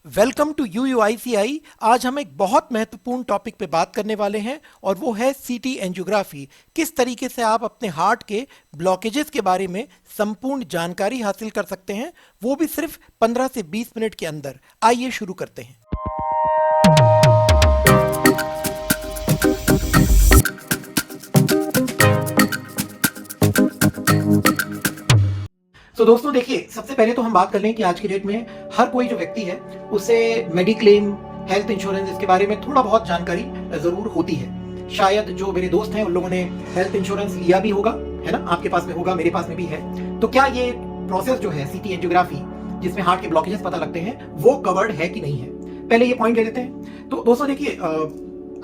Welcome to UUICI। आज हम एक बहुत महत्वपूर्ण टॉपिक पे बात करने वाले हैं और वो है सीटी एंजियोग्राफी। किस तरीके से आप अपने हार्ट के ब्लॉकेजेस के बारे में संपूर्ण जानकारी हासिल कर सकते हैं, वो भी सिर्फ 15 से 20 मिनट के अंदर। आइए शुरू करते हैं। तो दोस्तों देखिए, सबसे पहले तो हम बात कर लें कि आज की डेट में हर कोई जो व्यक्ति है उसे मेडिक्लेम, हेल्थ इंश्योरेंस, इसके बारे में थोड़ा बहुत जानकारी जरूर होती है। शायद जो मेरे दोस्त हैं उन लोगों ने हेल्थ इंश्योरेंस लिया भी होगा, है ना? आपके पास में होगा, मेरे पास में भी है। तो क्या ये प्रोसेस जो है सीटी एंजियोग्राफी, जिसमें हार्ट के ब्लॉकेजेस पता लगते हैं, वो कवर्ड है कि नहीं है, पहले ये पॉइंट ले लेते हैं। तो दोस्तों देखिए,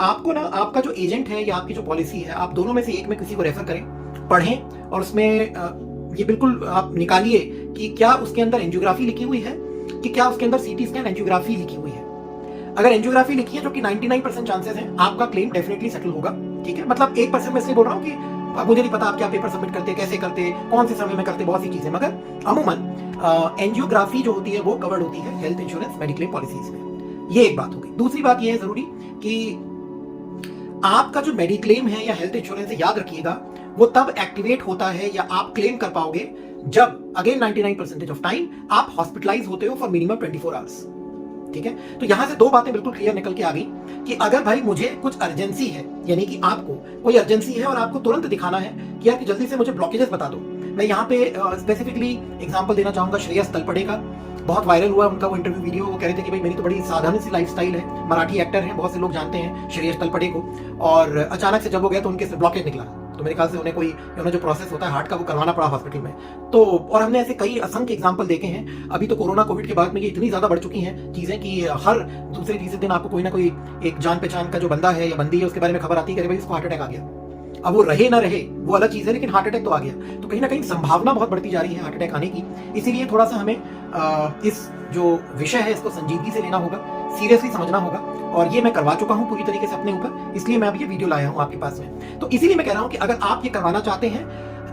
आपको ना आपका जो एजेंट है या आपकी जो पॉलिसी है, आप दोनों में से एक में किसी को रेफर करें, पढ़ें और उसमें ये बिल्कुल आप निकालिए कि क्या उसके अंदर एंजियोग्राफी लिखी हुई है, कि क्या उसके अंदर सीटी स्कैन एंजियोग्राफी लिखी हुई है। अगर एंजियोग्राफी लिखी है, जो कि 99% चांसेस हैं, आपका क्लेम डेफिनेटली सेटल होगा। ठीक है, मतलब 1% में से बोल रहा हूँ कि मुझे नहीं पता आप क्या पेपर सबमिट करते, कैसे करते, कौन से समय में करते, बहुत सी चीजें, मगर अमूमन एंजियोग्राफी जो होती है वो कवर्ड होती है हेल्थ इंश्योरेंस मेडिक्लेम पॉलिसीज में। ये एक बात हो गई। दूसरी बात ये है जरूरी कि आपका जो मेडिक्लेम है या हेल्थ इंश्योरेंस है, याद रखिएगा, वो तब एक्टिवेट होता है या आप क्लेम कर पाओगे जब अगेन 99% ऑफ टाइम आप हॉस्पिटलाइज होते हो फॉर मिनिमम 24 आवर्स। ठीक है, तो यहां से दो बातें बिल्कुल क्लियर निकल के आ गई कि अगर भाई मुझे कुछ अर्जेंसी है, यानी कि आपको कोई अर्जेंसी है और आपको तुरंत दिखाना है कि यार कि जल्दी से मुझे ब्लॉकेजेस बता दो। मैं यहाँ पे स्पेसिफिकली एग्जांपल देना चाहूंगा श्रेयस तलपड़े का। बहुत वायरल हुआ उनका वो इंटरव्यू वीडियो। वो कह रहे थे कि भाई मेरी तो बड़ी साधारण सी लाइफस्टाइल है, मराठी एक्टर हैं, बहुत से लोग जानते हैं श्रेयस तलपड़े को, और अचानक से जब वो गए तो उनके ब्लॉकेज निकला। तो मेरे ख्याल से उन्हें जो प्रोसेस होता है हार्ट का, वो करवाना पड़ा हॉस्पिटल में। तो और हमने ऐसे कई असंख्य एग्जांपल देखे हैं। अभी तो कोरोना कोविड के बाद में ये इतनी ज्यादा बढ़ चुकी हैं चीजें कि हर दूसरे तीसरे दिन आपको कोई ना कोई एक जान पहचान का जो बंदा है या बंदी है, उसके बारे में खबर आती है कि भाई इसको हार्ट अटैक आ गया। अब वो रहे ना रहे वो अलग चीज है, लेकिन हार्ट अटैक तो आ गया। तो कहीं ना कहीं संभावना बहुत बढ़ती जा रही है हार्ट अटैक आने की। इसीलिए थोड़ा सा हमें इस जो विषय है इसको संजीदगी से लेना होगा, सीरियसली समझना होगा। और ये मैं करवा चुका हूं पूरी तरीके से अपने ऊपर, इसलिए मैं अब ये वीडियो लाया हूं आपके पास में। तो इसीलिए मैं कह रहा हूं कि अगर आप ये करवाना चाहते हैं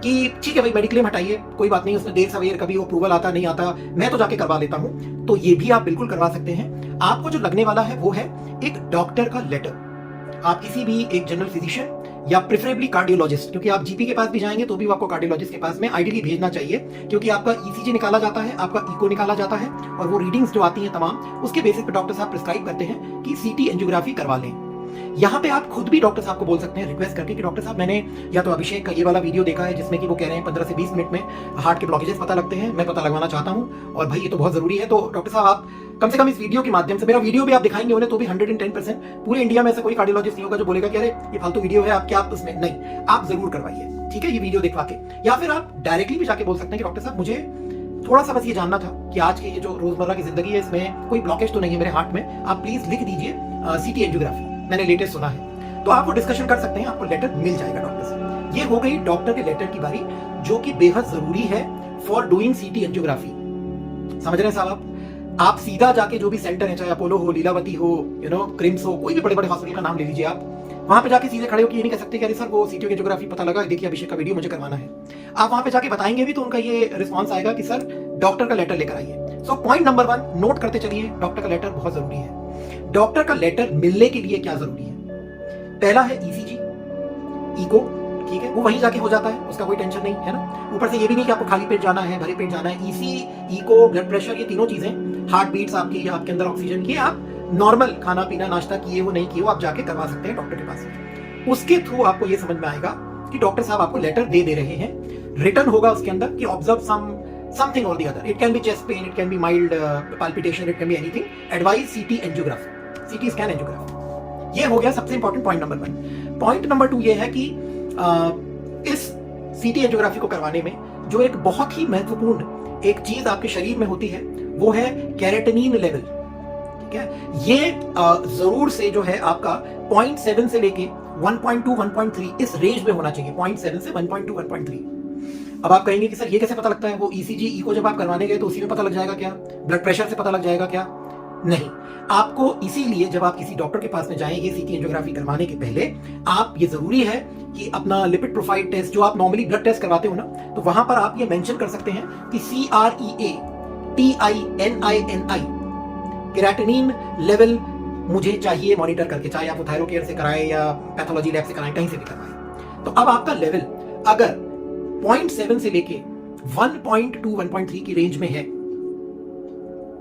कि ठीक है भाई मेडिक्लेम हटाइए, कोई बात नहीं, उसमें देर सवेर कभी अप्रूवल आता नहीं आता, मैं तो जाके करवा लेता हूं, तो ये भी आप बिल्कुल करवा सकते हैं। आपको जो लगने वाला है वो है एक डॉक्टर का लेटर। आप किसी भी एक जनरल फिजिशियन या प्रेफरेबली कार्डियोलॉजिस्ट, क्योंकि आप जीपी के पास भी जाएंगे तो भी आपको कार्डियोलॉजिस्ट के पास में आइडियली भेजना चाहिए, क्योंकि आपका ईसीजी निकाला जाता है, आपका इको निकाला जाता है, और वो रीडिंग्स जो आती हैं तमाम, उसके बेसिस पे डॉक्टर साहब प्रिस्क्राइब करते हैं कि सीटी एंजियोग्राफी करवा लें। यहाँ पे आप खुद भी डॉक्टर साहब को बोल सकते हैं रिक्वेस्ट करके कि डॉक्टर साहब, मैंने या तो अभिषेक का ये वाला वीडियो देखा है जिसमें कि वो कह रहे हैं 15 से 20 मिनट में हार्ट के ब्लॉकेजेस पता लगते हैं, मैं पता लगवाना चाहता हूँ, और भाई ये तो बहुत जरूरी है। तो डॉक्टर साहब आप कम से कम इस वीडियो के माध्यम से, मेरा वीडियो भी आप दिखाएंगे उन्हें तो भी 110% पूरे इंडिया में से कोई कार्डियोलॉजिस्ट नहीं होगा जो बोलेगा कि अरे ये फालतू वीडियो है, आप क्या आप उसमें नहीं, आप जरूर करवाइए। ठीक है, ये वीडियो दिखवा के, या फिर आप डायरेक्टली भी जाके बोल सकते हैं कि डॉक्टर साहब मुझे थोड़ा सा बस ये जानना था कि आज की ये जो रोजमर्रा की जिंदगी है इसमें कोई ब्लॉकेज तो नहीं है मेरे हार्ट में, आप प्लीज लिख दीजिए सीटी एंजियोग्राफी, मैंने लेटेस्ट सुना है। तो आप वो डिस्कशन कर सकते हैं, आपको लेटर मिल जाएगा डॉक्टर से। ये हो गई डॉक्टर के लेटर की बारी, जो कि बेहद जरूरी है फॉर डूइंग सीटी एंजियोग्राफी। समझ रहे हैं साहब आप सीधा जाके जो भी सेंटर है, चाहे अपोलो हो, लीलावती हो, क्रिम्स हो, कोई भी बड़े बड़े हॉस्पिटल का नाम ले लीजिए आप, वहां पे जाके सीधे खड़े हो कि ये नहीं कह सकते कि अरे सर वो सीटी एंजियोग्राफी पता लगा, देखिए अभिषेक का वीडियो मुझे करवाना है। आप वहां पे जाके बताएंगे भी तो उनका ये रिस्पॉन्स आएगा कि सर डॉक्टर का लेटर लेकर आइए। सो पॉइंट नंबर 1 नोट करते चलिए, डॉक्टर का लेटर बहुत जरूरी है। डॉक्टर का लेटर मिलने के लिए क्या जरूरी है? पहला है ईसीजी, इको। ठीक है, वो वहीं जाके हो जाता है, उसका कोई टेंशन नहीं है ना। ऊपर से ये भी नहीं कि आपको खाली पेट जाना है, भरे पेट जाना है। ईसी, इको, ब्लड प्रेशर, ये तीनों चीजें, हार्ट बीट्स आपकी या आपके अंदर ऑक्सीजन की, आप नॉर्मल खाना पीना नाश्ता किए हो नहीं किए हो, आप जाके करवा सकते हैं डॉक्टर के पास। उसके थ्रू आपको ये समझ में आएगा कि डॉक्टर साहब आपको लेटर दे रहे हैं, रिटर्न होगा उसके अंदर कि ऑब्जर्व समथिंग और the other, it can be chest pain, it can be mild palpitation, it can be anything, advice CT angiography, CT scan angiography. ये हो गया सबसे important point number 1। Point number 2 ये है कि इस सीटी एंजियोग्राफी को करवाने में जो एक बहुत ही महत्वपूर्ण एक चीज आपके शरीर में होती है वो है कैरेटिनिन लेवल। ठीक है, ये जरूर से जो है आपका 0.7 से लेके 1.2 1.3 इस रेंज में होना चाहिए, 0.7 से 1.2 1.3। अब आप कहेंगे कि सर ये कैसे पता लगता है? वो ईसीजी, इको जब आप करवाने गए तो उसी में पता लग जाएगा क्या? ब्लड प्रेशर से पता लग जाएगा क्या? नहीं, आपको इसीलिए जब आप किसी डॉक्टर के पास में जाएंगे सीटी एंजियोग्राफी करवाने के पहले, आप ये जरूरी है कि अपना लिपिड प्रोफाइल टेस्ट जो आप नॉर्मली ब्लड टेस्ट करवाते हो ना, तो वहां पर आप ये मेंशन कर सकते हैं कि CREATININI केराटिनिन लेवल मुझे चाहिए मॉनिटर करके, चाहे आप थायरो केयर से कराएं या पैथोलॉजी लैब से कराएं, कहीं से भी करवाएं। तो अब आपका लेवल अगर 0.7 से लेके 1.2 1.3 की रेंज में है,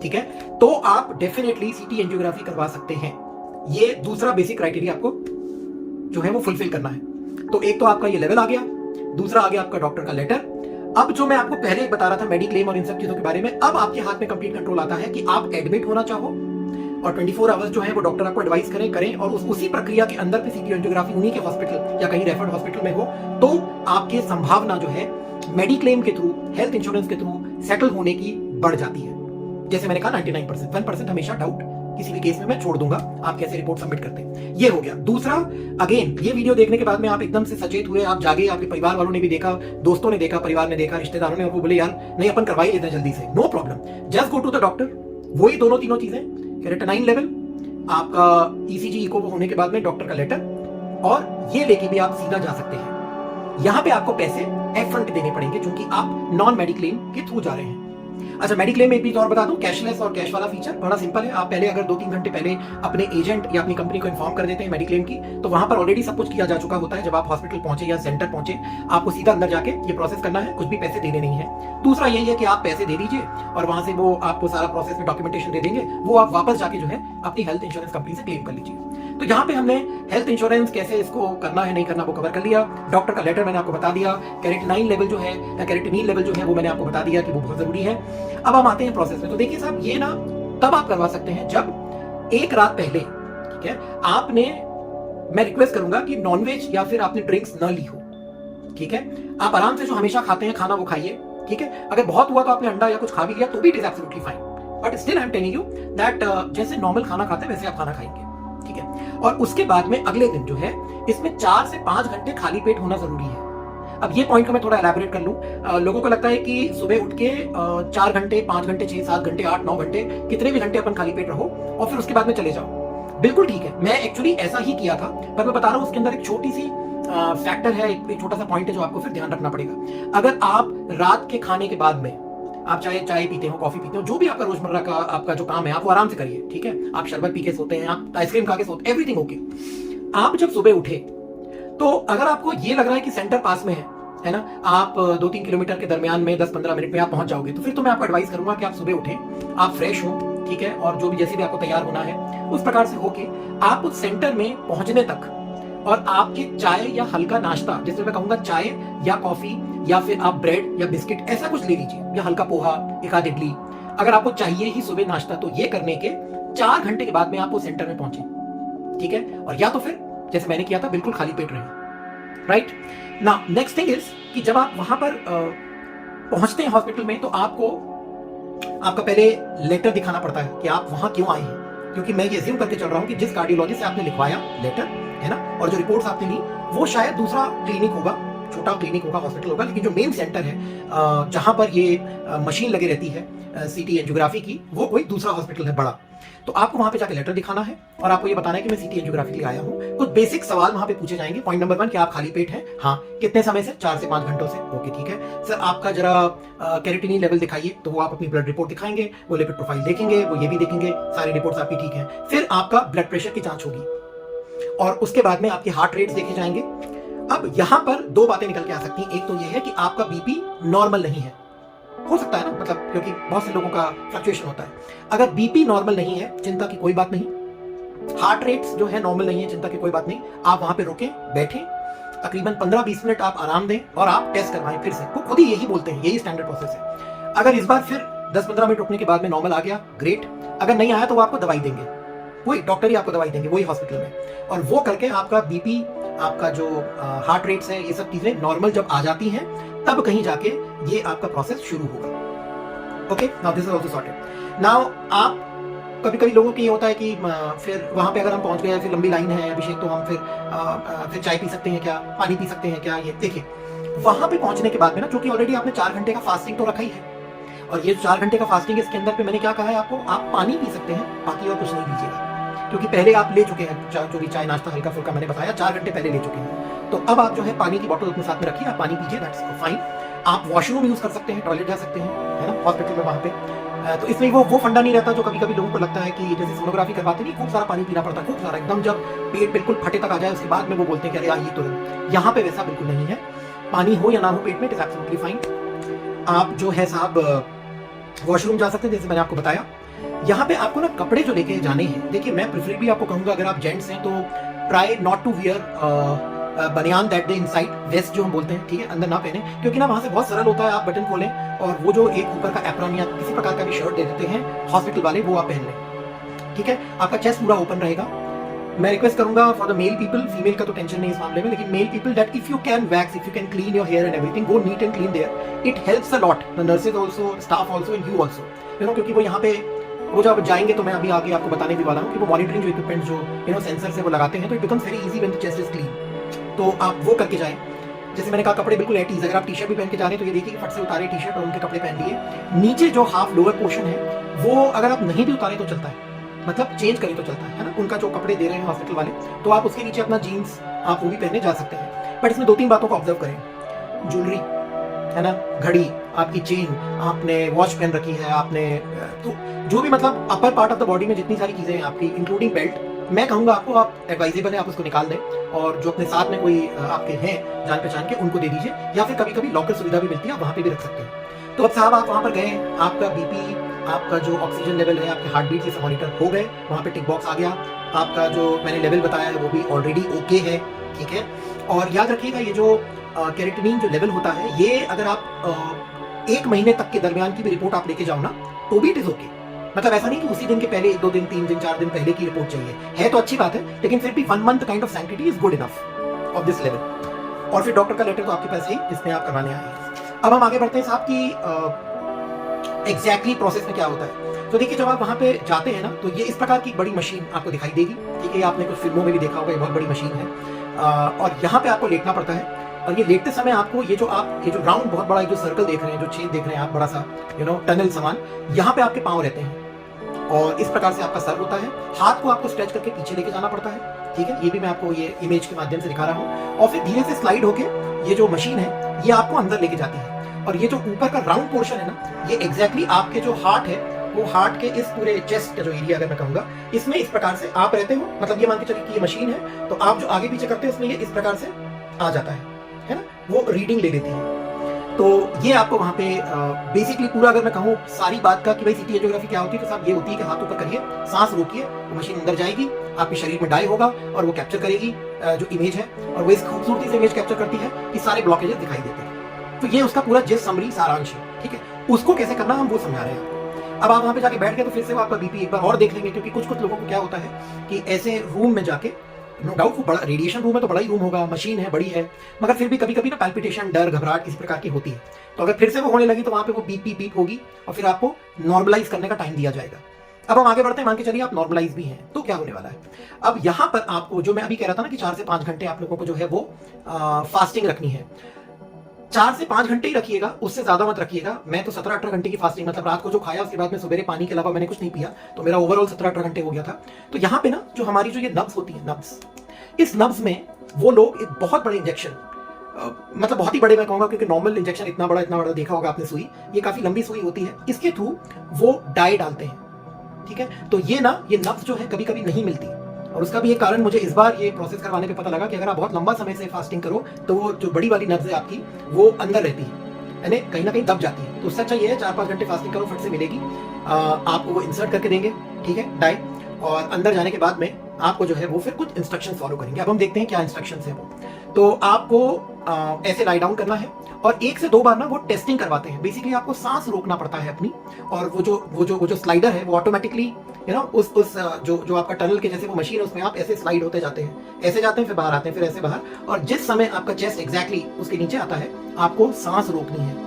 ठीक है, तो आप डेफिनेटली सीटी एंजियोग्राफी करवा सकते हैं। ये दूसरा बेसिक क्राइटेरिया आपको जो है वो फुलफिल करना है। तो एक तो आपका ये लेवल आ गया, दूसरा आ गया आपका डॉक्टर का लेटर। अब जो मैं आपको पहले बता रहा था मेडिक्लेम और इन सब चीजों के बारे में, अब आपके हाथ में कंप्लीट कंट्रोल आता है कि आप एडमिट होना चाहो और 24 आवर्स जो है वो डॉक्टर आपको एडवाइस करें और उसी प्रक्रिया के अंदर पे सीटी एंजियोग्राफी उन्हीं के हॉस्पिटल या कहीं रेफर्ड हॉस्पिटल में हो, तो आपकी संभावना जो है मेडिक्लेम के थ्रू, हेल्थ इंश्योरेंस के थ्रू सेटल होने की बढ़ जाती है। जैसे मैंने कहा 99%, 1% हमेशा डाउट किसी भी केस में मैं छोड़ दूंगा, आप कैसे रिपोर्ट सबमिट करते हैं। ये हो गया। दूसरा, अगेन ये वीडियो देखने के बाद में आप एकदम से सचेत हुए, आप जागे, आपके परिवार वालों ने भी देखा, दोस्तों ने देखा, परिवार ने देखा, रिश्तेदारों ने, और वो बोले यार नहीं अपन करवाई लेते हैं जल्दी से, no problem, just go to the doctor. वही दोनों तीनों चीजें, केराटिनाइन लेवल, आपका ईसीजी इको होने के बाद में डॉक्टर का लेटर, और ये लेके भी आप सीधा जा सकते हैं। यहां पे आपको पैसे अपफ्रंट देने पड़ेंगे क्योंकि आप नॉन मेडिक्लेम के थ्रू जा रहे हैं। अच्छा, मेडिक्लेम में भी और बता दूं, कैशलेस और कैश वाला फीचर बड़ा सिंपल है। आप पहले अगर 2-3 घंटे पहले अपने एजेंट या अपनी कंपनी को इन्फॉर्म कर देते हैं मेडिक्लेम की, तो वहां पर ऑलरेडी सब कुछ किया जा चुका होता है। जब आप हॉस्पिटल पहुंचे या सेंटर पहुंचे, आपको सीधा अंदर जाके ये प्रोसेस करना है, कुछ भी पैसे देने नहीं है। दूसरा यही है कि आप पैसे दे दीजिए और वहां से वो आपको सारा प्रोसेस में डॉक्यूमेंटेशन दे देंगे, वो आप वापस जाके जो है अपनी हेल्थ इंश्योरेंस कंपनी से क्लेम कर लीजिए। तो यहाँ पे हमने हेल्थ इंश्योरेंस कैसे इसको करना है नहीं करना वो कवर कर लिया। डॉक्टर का लेटर मैंने आपको बता दिया, केराटिनाइन लेवल जो है या केराटिनिन लेवल जो है वो मैंने आपको बता दिया कि वो बहुत जरूरी है। अब हम आते हैं प्रोसेस में। तो देखिए साहब, ये ना तब आप करवा सकते हैं जब एक रात पहले, ठीक है, आपने, मैं रिक्वेस्ट करूंगा कि नॉनवेज या फिर आपने ड्रिंक्स न ली हो, ठीक है। आप आराम से जो हमेशा खाते हैं खाना वो खाइए, ठीक है। अगर बहुत हुआ तो आपने अंडा या कुछ खा भी लिया तो भी it is absolutely fine, but still I am telling you that जैसे नॉर्मल खाना खाते हैं वैसे आप खाना खाएंगे, ठीक है। और उसके बाद में अगले दिन जो है इसमें 4 से 5 घंटे खाली पेट होना जरूरी है। अब ये पॉइंट को मैं थोड़ा एलैबोरेट कर लूं। लोगों को लगता है कि सुबह उठ के 4 घंटे, 5 घंटे, 6, 7 घंटे, 8, 9 घंटे, कितने भी घंटे अपन खाली पेट रहो और फिर उसके बाद में चले जाओ। बिल्कुल ठीक है, मैं एक्चुअली ऐसा ही किया था, पर मैं बता रहा हूं उसके अंदर एक छोटी सी फैक्टर है, एक छोटा सा पॉइंट है जो आपको फिर ध्यान रखना पड़ेगा। अगर आप रात के खाने के बाद में आप चाय पीते हो, कॉफी पीते हो, जो भी आपका रोजमर्रा का आपका जो काम है आप वो आराम से करिए, ठीक है। आप शरबत पी के सोते हैं, आप आइसक्रीम खा के सोते, एवरीथिंग ओके। आप जब सुबह उठे तो अगर आपको ये लग रहा है कि सेंटर पास में है ना, आप 2-3 किलोमीटर के दरमियान में 10-15 मिनट में आप पहुंच जाओगे, तो फिर तो मैं आपको एडवाइस करूंगा कि आप सुबह उठें, आप फ्रेश हो, ठीक है, और जो भी जैसे भी आपको तैयार होना है उस प्रकार से होके आप उस सेंटर में पहुंचने तक, और आपके चाय या हल्का नाश्ता, जैसे मैं कहूंगा चाय या कॉफी या फिर आप ब्रेड या बिस्किट ऐसा कुछ ले लीजिए, या हल्का पोहा, एक आध इडली, अगर आपको चाहिए ही सुबह नाश्ता, तो ये करने के 4 घंटे के बाद में आप उस सेंटर में पहुंचे, ठीक है। और या तो फिर जैसे मैंने किया था बिल्कुल खाली पेट रहे, राइट ना। नेक्स्ट थिंग इज कि जब आप वहां पर पहुंचते हैं हॉस्पिटल में, तो आपका पहले लेटर दिखाना पड़ता है कि आप वहां क्यों आए हैं, क्योंकि मैं ये अज्यूम करके चल रहा हूं कि जिस कार्डियोलॉजिस्ट से आपने लिखवाया लेटर, है ना, और जो रिपोर्ट्स आपने ली वो शायद दूसरा क्लिनिक होगा, छोटा क्लिनिक होगा, हॉस्पिटल होगा, लेकिन जो मेन सेंटर है जहां पर ये मशीन लगी रहती है सीटी एंजियोग्राफी की, वो कोई दूसरा हॉस्पिटल है बड़ा। तो आपको वहां पे जाके लेटर दिखाना है और आपको ये बताना है कि मैं सीटी एंजियोग्राफी के लिए आया हूँ। कुछ बेसिक सवाल वहां पे पूछे जाएंगे। पॉइंट नंबर 1 कि आप खाली पेट हैं, हाँ, कितने समय से, 4 से 5 घंटों से, ओके ठीक है सर। आपका जरा केराटिनिन लेवल दिखाइए, तो वो आप अपनी ब्लड रिपोर्ट दिखाएंगे, वो लिपिड प्रोफाइल देखेंगे, वो ये भी देखेंगे, सारी रिपोर्ट्स आपकी ठीक है। फिर आपका ब्लड प्रेशर की जांच होगी और उसके बाद में आपके हार्ट रेट्स देखे जाएंगे। अब यहां पर 2 बातें निकल के आ सकती हैं। एक तो ये है कि आपका बीपी नॉर्मल नहीं है, हो सकता है ना, मतलब क्योंकि बहुत से लोगों का फ्लक्चुएशन होता है। अगर बीपी नॉर्मल नहीं है, चिंता की कोई बात नहीं। हार्ट रेट्स जो है नॉर्मल नहीं है, चिंता की कोई बात नहीं। आप वहां पे रुके, बैठे, तकरीबन 15-20 मिनट आप आराम दें और आप टेस्ट करवाएं फिर से। वो खुद ही यही बोलते हैं, यही स्टैंडर्ड प्रोसेस है। अगर इस बार फिर 10-15 मिनट रुकने के बाद में नॉर्मल आ गया, ग्रेट। अगर नहीं आया तो वो आपको दवाई देंगे, वही डॉक्टर ही आपको दवाई देंगे, वही हॉस्पिटल में, और वो करके आपका बीपी, आपका जो हार्ट रेट्स है, ये सब चीजें नॉर्मल जब आ जाती हैं, तब कहीं जाके ये आपका प्रोसेस शुरू होगा। Okay, now this is also sorted. Now आप कभी लोगों की ये होता है कि फिर वहां पे अगर हम पहुंच गए, फिर लंबी लाइन है अभिषेक, तो हम फिर चाय पी सकते हैं क्या, पानी पी सकते हैं क्या? ये देखिए, वहां पे पहुंचने के बाद में ना, चूंकि ऑलरेडी आपने 4 घंटे का फास्टिंग तो रखा ही है, और ये 4 घंटे का फास्टिंग, इसके अंदर पे मैंने क्या कहा है आपको, आप पानी पी सकते हैं, बाकी और कुछ नहीं पीजिएगा, क्योंकि पहले आप ले चुके हैं जो भी चाय नाश्ता हल्का फुल्का मैंने बताया, 4 घंटे पहले ले चुके हैं। तो अब आप जो है पानी की बोतल अपने साथ में रखिए, आप पानी पीजिए, दैट्स फाइन। आप वॉशरूम यूज कर सकते हैं, टॉयलेट जा सकते हैं, है ना, हॉस्पिटल में वहां पे तो इसमें वो फंडा नहीं रहता जो कभी कभी लोगों को लगता है कि जैसे सोनोग्राफी करवाते नहीं, खूब सारा पानी पीना पड़ता है, खूब सारा, एकदम जब पेट बिल्कुल फटे तक आ जाए उसके बाद में वो बोलते हैं कि अरे ये तुरंत। यहाँ पे वैसा बिल्कुल नहीं है, पानी हो या ना हो पेट में, इट इज एब्सोल्युटली फाइन। आप जो है साहब वॉशरूम जा सकते हैं जैसे मैंने आपको बताया। यहाँ पे आपको ना कपड़े जो लेके जाने हैं, देखिए मैं प्रेफरेबली आपको कहूँगा अगर आप जेंट्स हैं तो ट्राई नॉट टू वियर बनियान दैट डे इनसाइड, वेस्ट जो हम बोलते हैं, ठीक है, अंदर ना पहने, क्योंकि ना वहाँ से बहुत सरल होता है, आप बटन खोलें और वो जो एक ऊपर का एप्रॉन या किसी प्रकार का भी शर्ट दे देते हैं हॉस्पिटल वाले, वो आप पहन लें, ठीक है। आपका चेस्ट पूरा ओपन रहेगा। मैं रिक्वेस्ट करूंगा for the male people, female का तो टेंशन नहीं इस मामले में, लेकिन male people that if you can wax, if you can clean your hair and everything, go neat and clean there, it helps a lot, the nurses also, staff also and you also, you know, क्योंकि वो यहाँ पे वो जब जाएंगे तो मैं अभी आगे आपको बताने भी वाला हूँ कि वो मॉनिटरिंग जो इक्विपमेंट जो सेंसर से वो लगाते हैं, तो it becomes very easy when the chest is clean. तो आप वो करके जाएं। जैसे मैंने कहा कपड़े बिल्कुल एटीज, अगर आप टी शर्ट भी पहन के जा रहे हैं तो ये देखिए कि फट से उतारे टी शर्ट और उनके कपड़े पहन लिए। नीचे जो हाफ लोअर पोर्शन है वो अगर आप नहीं भी उतारे तो चलता है, मतलब चेंज करें तो चलता है ना, उनका जो कपड़े दे रहे हैं हॉस्पिटल वाले, तो आप उसके नीचे अपना जीन्स आप वो भी पहनने जा सकते हैं। बट इसमें 2-3 बातों को ऑब्जर्व करें, ज्वेलरी है ना, घड़ी, आपकी चेन, आपने वॉच पहन रखी है, आपने तो जो भी मतलब upper part of the body में जितनी सारी चीजें हैं आपकी, इंक्लूडिंग बेल्ट, मैं कहूंगा आपको आप एडवाइजेबल है आप उसको निकाल दें, और जो अपने साथ में कोई आपके हैं जान पहचान के उनको दे दीजिए, या फिर कभी कभी लॉकर सुविधा भी मिलती है, आप वहाँ पे भी रख सकते हैं। तो अब साहब आप वहाँ पर गए, आपका बीपी, आपका जो ऑक्सीजन लेवल है, आपके हार्ट बीट से मॉनिटर हो गए, वहाँ पे टिक बॉक्स आ गया, आपका जो मैंने लेवल बताया है वो भी ऑलरेडी ओके है, ठीक है। और याद रखिएगा ये जो कैरेटिनिन जो लेवल होता है, ये अगर आप 1 महीने तक के दरमियान की भी रिपोर्ट आप लेके जाओ ना तो भी इट इज ओके, मतलब ऐसा नहीं कि उसी दिन के पहले 1-2 दिन, 3 दिन, 4 दिन पहले की रिपोर्ट चाहिए, है तो अच्छी बात है, लेकिन फिर भी 1 month kind of sanctity is good enough of this level. और फिर डॉक्टर का लेटर तो आपके पास है जिसमें आप करवाने आए हैं। अब हम आगे बढ़ते हैं साहब की एग्जैक्टली प्रोसेस में क्या होता है। तो देखिए जब आप वहाँ पे जाते हैं ना तो ये इस प्रकार की बड़ी मशीन आपको दिखाई देगी, ठीक है, आपने कुछ फिल्मों में भी देखा होगा, ये बहुत बड़ी मशीन है, और यहाँ पे आपको लेटना पड़ता है। और ये लेटते समय आपको ये जो राउंड बहुत बड़ा जो सर्कल देख रहे हैं, जो छेद देख रहे हैं आप, बड़ा सा टनल समान, यहाँ पे आपके पाँव रहते हैं और इस प्रकार से आपका सर होता है। हाथ को आपको स्ट्रेच करके पीछे लेके जाना पड़ता है, ठीक है, ये भी मैं आपको ये इमेज के माध्यम से दिखा रहा हूँ। और फिर धीरे से स्लाइड होके ये जो मशीन है ये आपको अंदर लेके जाती है, और ये जो ऊपर का राउंड पोर्शन है ना, ये एग्जैक्टली आपके जो हार्ट है, वो हार्ट के इस पूरे चेस्ट का जो एरिया अगर मैं कहूंगा, इसमें इस प्रकार से आप रहते हो, मतलब ये मान के चलिए कि ये मशीन है, तो आप जो आगे पीछे करते हैं उसमें ये इस प्रकार से आ जाता है ना, वो रीडिंग ले लेती है। तो ये आपको वहाँ पे बेसिकली पूरा अगर मैं कहूँ सारी बात का कि भाई सीटी एंजियोग्राफी क्या होती है, तो साहब ये होती है कि हाथ ऊपर करिए, सांस रोकिए, वो मशीन अंदर जाएगी, आपके शरीर में डाई होगा और वो कैप्चर करेगी जो इमेज है, और वो इस खूबसूरती से इमेज कैप्चर करती है कि सारे ब्लॉकेजेस दिखाई देते हैं। तो ये उसका पूरा जिस समरी सारांश है, ठीक है, उसको कैसे करना हम वो समझा रहे हैं आपको। अब आप वहाँ पे जाके बैठ गए तो फिर से वो आपका बीपी एक बार और देख लेंगे, क्योंकि कुछ लोगों को क्या होता है कि ऐसे रूम में जाके, नो डाउट वो बड़ा रेडिएशन रूम है तो बड़ा ही रूम होगा, मशीन है, बड़ी है, मगर फिर भी कभी कभी ना पैल्पिटेशन, डर, घबराहट किसी प्रकार की होती है, तो अगर फिर से वो होने लगी तो वहाँ पे वो बीप होगी और फिर आपको नॉर्मलाइज करने का टाइम दिया जाएगा। अब हम आगे बढ़ते हैं, मान के चलिए आप नॉर्मलाइज भी हैं तो क्या होने वाला है। अब यहाँ पर आपको जो मैं अभी कह रहा था ना कि 4 से 5 घंटे आप लोगों को जो है वो फास्टिंग रखनी है, 4 से 5 घंटे ही रखिएगा, उससे ज्यादा मत रखिएगा। मैं तो 17-18 घंटे की फास्टिंग, मतलब रात को जो खाया उसके बाद में सवेरे पानी के अलावा मैंने कुछ नहीं पिया, तो मेरा ओवरऑल 17-18 घंटे हो गया था। तो यहाँ पे ना जो हमारी जो ये नब्स होती है, नब्स, इस नब्स में वो लोग एक बहुत बड़े इंजेक्शन, मतलब बहुत ही बड़े मैं कहूंगा, क्योंकि नॉर्मल इंजेक्शन इतना बड़ा देखा होगा आपने सुई, ये काफी लंबी सुई होती है, इसके थ्रू वो डाई डालते हैं, ठीक है। तो ये नब्स जो है कभी कभी नहीं मिलती, और उसका भी एक कारण मुझे इस बार ये प्रोसेस करवाने पे पता लगा कि अगर आप बहुत लंबा समय से फास्टिंग करो तो वो जो बड़ी वाली नब्स है आपकी वो अंदर रहती है, यानी कहीं ना कहीं दब जाती है। तो उससे अच्छा ये है 4-5 घंटे फास्टिंग करो, फट से मिलेगी, आपको वो इंसर्ट करके देंगे, ठीक है, डाई, और अंदर जाने के बाद में आपको जो है वो फिर कुछ इंस्ट्रक्शन फॉलो करेंगे। अब हम देखते हैं क्या इंस्ट्रक्शन है वो। तो आपको ऐसे लाई डाउन करना है, और 1 से 2 बार ना वो टेस्टिंग करवाते हैं। बेसिकली आपको सांस रोकना पड़ता है अपनी, और वो जो स्लाइडर है वो ऑटोमेटिकली उस जो आपका टनल के जैसे वो मशीन है, उसमें आप ऐसे स्लाइड होते जाते हैं, ऐसे जाते हैं, फिर बाहर आते हैं, फिर ऐसे बाहर, और जिस समय आपका चेस्ट एग्जैक्टली उसके नीचे आता है आपको सांस रोकनी है।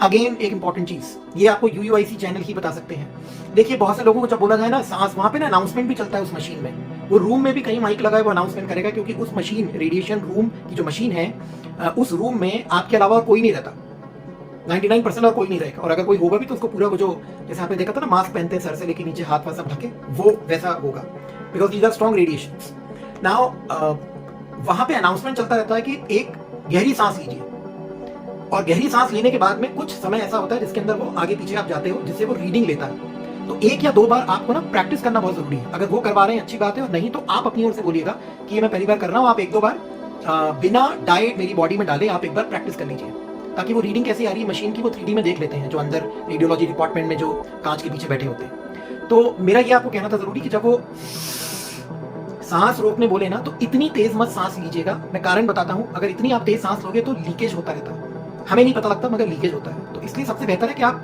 अगेन एक इंपॉर्टेंट चीज, ये आपको UUIC चैनल ही बता सकते हैं। देखिए बहुत से लोगों को जब बोला जाए ना सांस, वहां पे ना अनाउंसमेंट भी चलता है उस मशीन में, वो रूम में भी कहीं माइक लगा है, वो अनाउंसमेंट करेगा, क्योंकि उस मशीन, रेडिएशन रूम की जो मशीन है, उस रूम में आपके अलावा और कोई नहीं रहता, 99% और कोई नहीं रहेगा, और अगर कोई होगा भी तो उसको पूरा वो जो जैसे आपने देखा था ना मास्क पहनते हैं सर से लेके नीचे हाथ वाथ सब ढके, वो वैसा होगा, because these are strong radiations. Now वहां पे अनाउंसमेंट चलता रहता है कि एक गहरी सांस लीजिए, और गहरी सांस लेने के बाद में कुछ समय ऐसा होता है जिसके अंदर वो आगे पीछे आप जाते हो, जिससे वो रीडिंग लेता है। तो 1 या 2 बार आपको ना प्रैक्टिस करना बहुत जरूरी है। अगर वो करवा रहे हैं अच्छी बात है, और नहीं तो आप अपनी ओर से बोलिएगा कि ये मैं पहली बार कर रहा हूँ, आप 1-2 बार बिना डाइट मेरी बॉडी में डाले आप एक बार प्रैक्टिस कर लीजिए, ताकि वो रीडिंग कैसी आ रही है मशीन की वो 3D में देख लेते हैं, जो अंदर रेडियोलॉजी डिपार्टमेंट में जो कांच के पीछे बैठे होते हैं। तो मेरा ये आपको कहना था जरूरी कि जब वो सांस रोकने बोले ना, तो इतनी तेज मत सांस लीजिएगा। मैं कारण बताता हूँ, अगर इतनी आप तेज सांस लोगे तो लीकेज होता रहता है, हमें नहीं पता लगता मगर लीकेज होता है। तो इसलिए सबसे बेहतर है कि आप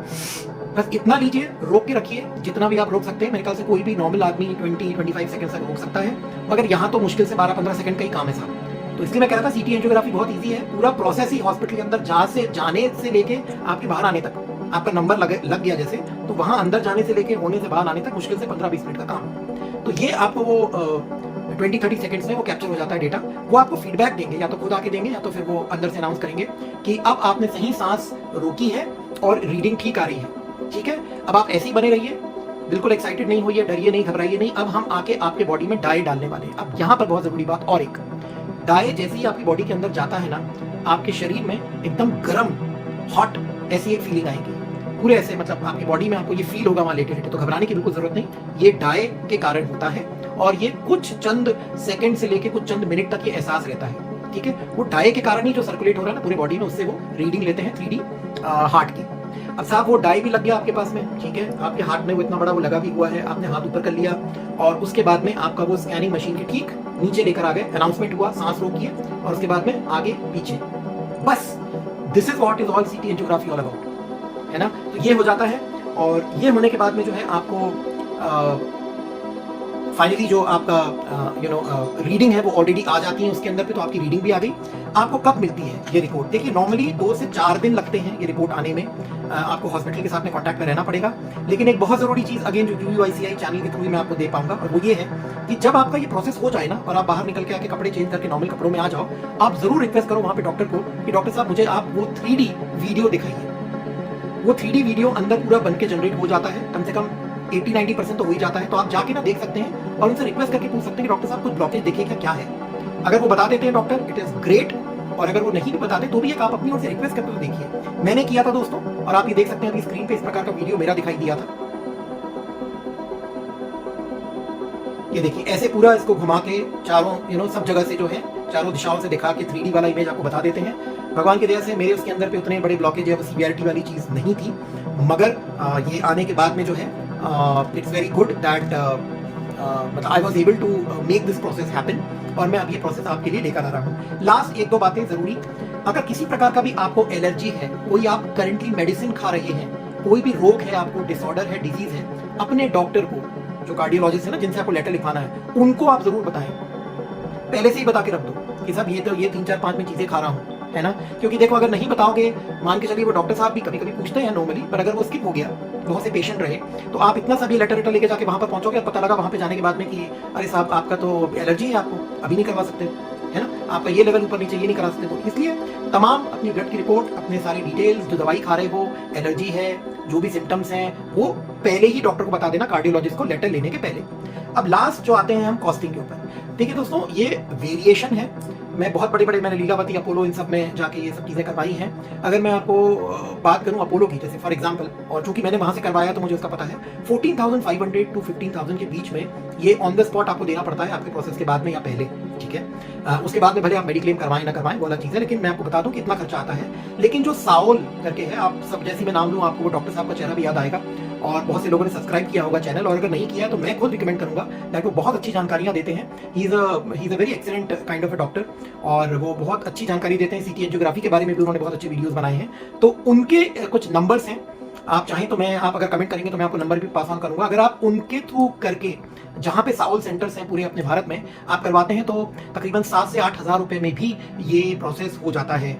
बस इतना लीजिए, रोक के रखिए जितना भी आप रोक सकते हैं। मेरे ख्याल से कोई भी नॉर्मल आदमी 20-25 सेकंड तक रोक सकता है, मगर यहाँ तो मुश्किल से 12-15 सेकंड का ही काम है साहब। तो इसलिए मैं कह रहा था सीटी एंजियोग्राफी बहुत ईजी है। पूरा प्रोसेस ही हॉस्पिटल के अंदर जाने से लेके आपके बाहर आने तक, आपका नंबर लग गया जैसे, तो वहां अंदर जाने से लेके होने से बाहर आने तक मुश्किल से 15-20 मिनट का काम। तो ये आपको वो 20-30 सेकंड्स में वो कैप्चर हो जाता है डेटा। वो आपको फीडबैक देंगे, या तो खुद आके देंगे या तो फिर वो अंदर से अनाउंस करेंगे कि अब आपने सही सांस रोकी है और रीडिंग ठीक आ रही है। ठीक है, अब आप ऐसे ही बने रहिए, बिल्कुल एक्साइटेड नहीं होइए, डरिए नहीं, घबराइए नहीं। अब हम आके आपके बॉडी में डाई डालने वाले हैं। अब यहाँ पर बहुत जरूरी बात और एक, डाई जैसे ही आपकी बॉडी के अंदर जाता है ना, आपके शरीर में एकदम गर्म हॉट ऐसी एक फीलिंग आएगी पूरे ऐसे, मतलब आपकी बॉडी में आपको ये फील होगा वहां लेटे लेटे। तो घबराने की बिल्कुल जरूरत नहीं, ये डाई के कारण होता है और ये कुछ चंद सेकंड से लेके कुछ चंद मिनट तक ये एहसास रहता है। ठीक है, वो डाई के कारण ही जो सर्कुलेट हो रहा है ना पूरे बॉडी में, उससे वो रीडिंग लेते हैं 3D हार्ट की। अब साहब वो डाई भी लग गया आपके पास में, ठीक है, आपके हाथ में वो इतना बड़ा वो लगा भी हुआ है, आपने हाथ ऊपर कर लिया और उसके बाद में आपका वो स्कैनिंग मशीन के ठीक नीचे लेकर आ गए, अनाउंसमेंट हुआ, सांस रोकिए और उसके बाद में आगे पीछे, बस this is what is all CT angiography all about, है ना। तो ये हो जाता है और ये होने के बाद में जो है आपको फाइनली जो आपका रीडिंग है वो ऑलरेडी आ जाती है उसके अंदर पे। तो आपकी रीडिंग भी आ गई। आपको कब मिलती है ये रिपोर्ट? देखिए नॉर्मली 2 से 4 दिन लगते हैं ये रिपोर्ट आने में। आपको हॉस्पिटल के साथ में कांटेक्ट में रहना पड़ेगा। लेकिन एक बहुत जरूरी चीज अगेन जो UUICI चैनल के थ्रू मैं आपको दे पाऊंगा, और वो ये है कि जब आपका ये प्रोसेस हो जाए ना और आप बाहर निकल के आके कपड़े चेंज करके नॉर्मल कपड़ों में आ जाओ, आप जरूर रिक्वेस्ट करो वहां पे डॉक्टर को कि डॉक्टर साहब मुझे आप वो 3D वीडियो दिखाइए। वो 3D वीडियो अंदर पूरा बन के जनरेट हो जाता है, कम से कम 80-90% तो हो ही जाता है। तो आप जाके ना देख सकते हैं और उनसे रिक्वेस्ट करके पूछ सकते हैं कि डॉक्टर साहब कुछ ब्लॉकेज देखिए क्या है। अगर वो बता देते हैं डॉक्टर, इट इज ग्रेट, और अगर वो नहीं भी बताते तो भी एक आप अपनी ओर से रिक्वेस्ट करके तो देखिए। मैंने किया था दोस्तों, और आप ये देख सकते हैं अभी स्क्रीन पे इस प्रकार का वीडियो मेरा दिखाई दिया था। ये देखिए ऐसे पूरा इसको घुमा के चारों सब जगह से जो है चारों दिशाओं से दिखा के 3D वाला इमेज आपको बता देते हैं। भगवान की दया से मेरे उसके अंदर पे उतने बड़े ब्लॉकेज या सीवियरिटी वाली चीज नहीं थी, मगर ये आने के बाद में जो है इट्स वेरी गुड दैट मतलब I was able to make this process happen, और मैं अब ये प्रोसेस आपके लिए लेकर आ रहा हूँ। लास्ट 1-2 बातें जरूरी, अगर किसी प्रकार का भी आपको एलर्जी है, कोई आप करेंटली मेडिसिन खा रहे हैं, कोई भी रोग है आपको, डिसऑर्डर है, डिजीज है, अपने डॉक्टर को, जो कार्डियोलॉजिस्ट है ना जिनसे आपको लेटर लिखवाना है, उनको आप जरूर बताएं। पहले से ही बता के रख दो कि साहब ये 3-4-5 में चीजें खा रहा हूँ, है ना। क्योंकि देखो अगर नहीं बताओगे, मान के चलिए वो डॉक्टर साहब भी कभी कभी पूछते हैं नॉर्मली, पर अगर वो स्किप हो गया, बहुत से पेशेंट रहे, तो आप इतना सा भी लेटर लेके जाके वहां पर पहुंचोगे, पता लगा वहां पे जाने के बाद में कि अरे साहब आपका तो एलर्जी है, आपको अभी नहीं करवा सकते, है ना, आपका ये लेवल ऊपर नीचे ये नहीं करा सकते। तो इसलिए तमाम अपनी ब्लड की रिपोर्ट, अपने सारी डिटेल्स, जो दवाई खा रहे हो, एलर्जी है, जो भी सिम्टम्स हैं, वो पहले ही डॉक्टर को बता देना, कार्डियोलॉजिस्ट को लेटर लेने के पहले। अब लास्ट जो आते हैं हम कॉस्टिंग के ऊपर। देखिए दोस्तों, ये वेरिएशन है। मैं बहुत बड़े मैंने लीलावती, अपोलो, इन सब में जाके ये सब चीज़ें करवाई हैं। अगर मैं आपको बात करूं अपोलो की, जैसे फॉर एग्जांपल, और चूंकि मैंने वहां से करवाया तो मुझे उसका पता है, 14,500 to 15,000 के बीच में ये ऑन द स्पॉट आपको देना पड़ता है, आपके प्रोसेस के बाद में या पहले। ठीक है, उसके बाद में भले आप मेडिक्लेम करवाएं ना करवाएं, वो अलग चीज़ है, लेकिन मैं आपको बता दूं कि इतना खर्चा आता है। लेकिन जो साओल करके है, आप सब जैसे मैं नाम लूँ आपको वो डॉक्टर साहब का चेहरा भी याद आएगा, और बहुत से लोगों ने सब्सक्राइब किया होगा चैनल, और अगर नहीं किया तो मैं खुद रिकमेंड करूंगा दैट वो बहुत अच्छी जानकारियां देते हैं। He is a very excellent kind of a doctor, और वो बहुत अच्छी जानकारी देते हैं। सीटी एंजियोग्राफी के बारे में भी उन्होंने बहुत अच्छे वीडियोस बनाए हैं। तो उनके कुछ नंबर्स हैं, आप चाहें तो आप अगर कमेंट करेंगे तो मैं आपको नंबर भी पास ऑन करूंगा। अगर आप उनके थ्रू करके, जहां पे साउल सेंटर्स हैं पूरे अपने भारत में, आप करवाते हैं तो तकरीबन 7 से 8 हज़ार रुपए में भी ये प्रोसेस हो जाता है।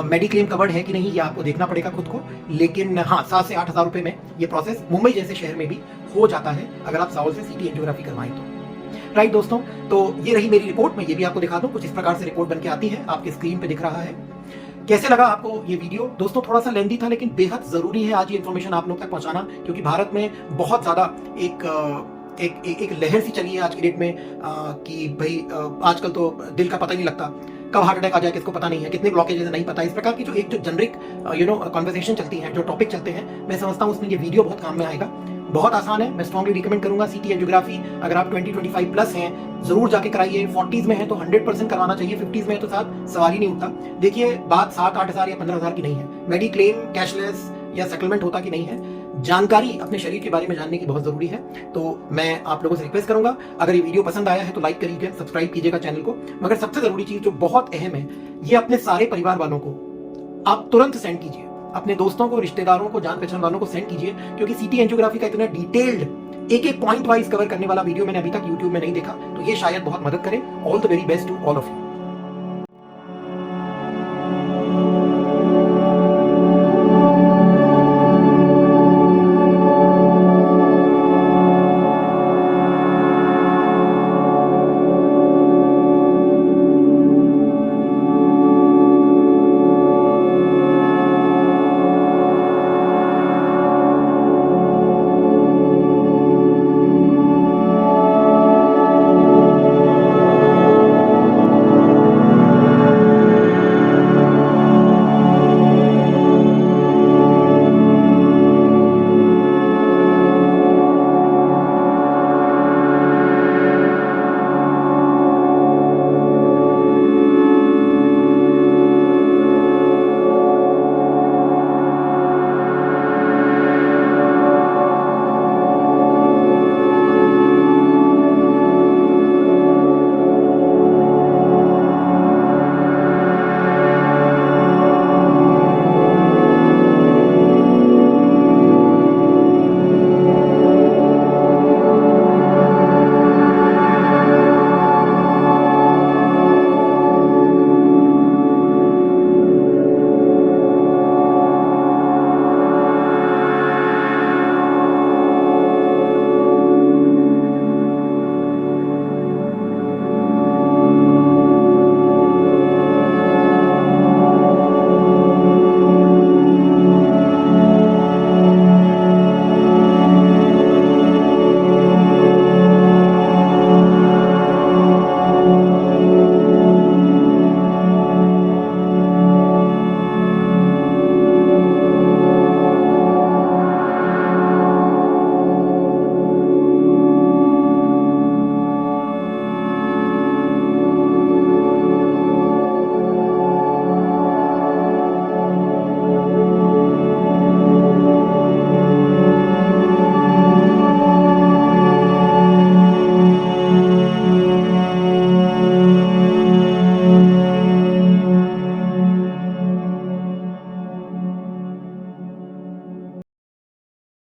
मेडिक्लेम कवर्ड है कि नहीं ये आपको देखना पड़ेगा खुद को, लेकिन हाँ 7 से 8 हज़ार रुपए में ये प्रोसेस मुंबई जैसे शहर में भी हो जाता है अगर आप साउल से सीटी एंजियोग्राफी करवाएं तो। राइट दोस्तों, तो ये रही मेरी रिपोर्ट। मैं ये भी आपको दिखा दूं, कुछ इस प्रकार से रिपोर्ट बन के आती है, आपके स्क्रीन पे दिख रहा है। कैसे लगा आपको ये वीडियो? दोस्तों थोड़ा सा लेंथी था, लेकिन बेहद जरूरी है आज ये इन्फॉर्मेशन आप लोग तक पहुंचाना, क्योंकि भारत में बहुत ज्यादा एक लहर सी चली है आज की डेट में कि भाई आजकल तो दिल का पता नहीं लगता। कब हार्ट अटैक आ जाए किसको पता नहीं है, कितने ब्लॉकेजेस है नहीं पता। इस प्रकार की जो जनरिक कॉन्वर्सेशन चलती है, जो टॉपिक चलते हैं, मैं समझता हूँ उसमें ये वीडियो बहुत काम में आएगा। बहुत आसान है, मैं स्ट्रांगली रिकमेंड करूंगा। सीटी एंजियोग्राफी अगर आप 20-25 प्लस हैं जरूर जाके कराइए। 40s में है तो 100% करवाना चाहिए, 50s में है तो साथ सवाल ही नहीं उठता। देखिए बात 7-8 हज़ार या 15 हज़ार की नहीं है, मेडिक्लेम कैशलेस या सेटलमेंट होता कि नहीं है, जानकारी अपने शरीर के बारे में जानने की बहुत जरूरी है। तो मैं आप लोगों से रिक्वेस्ट करूंगा, अगर ये वीडियो पसंद आया है तो लाइक करिएगा, सब्सक्राइब कीजिएगा चैनल को। मगर सबसे जरूरी चीज जो बहुत अहम है, ये अपने सारे परिवार वालों को आप तुरंत सेंड कीजिए, अपने दोस्तों को, रिश्तेदारों को, जान पहचान वालों को सेंड कीजिए, क्योंकि सीटी एंजियोग्राफी का इतना डिटेल्ड एक एक पॉइंट वाइज कवर करने वाला वीडियो मैंने अभी तक यूट्यूब में नहीं देखा, तो ये शायद बहुत मदद करे। All the very best to all of you.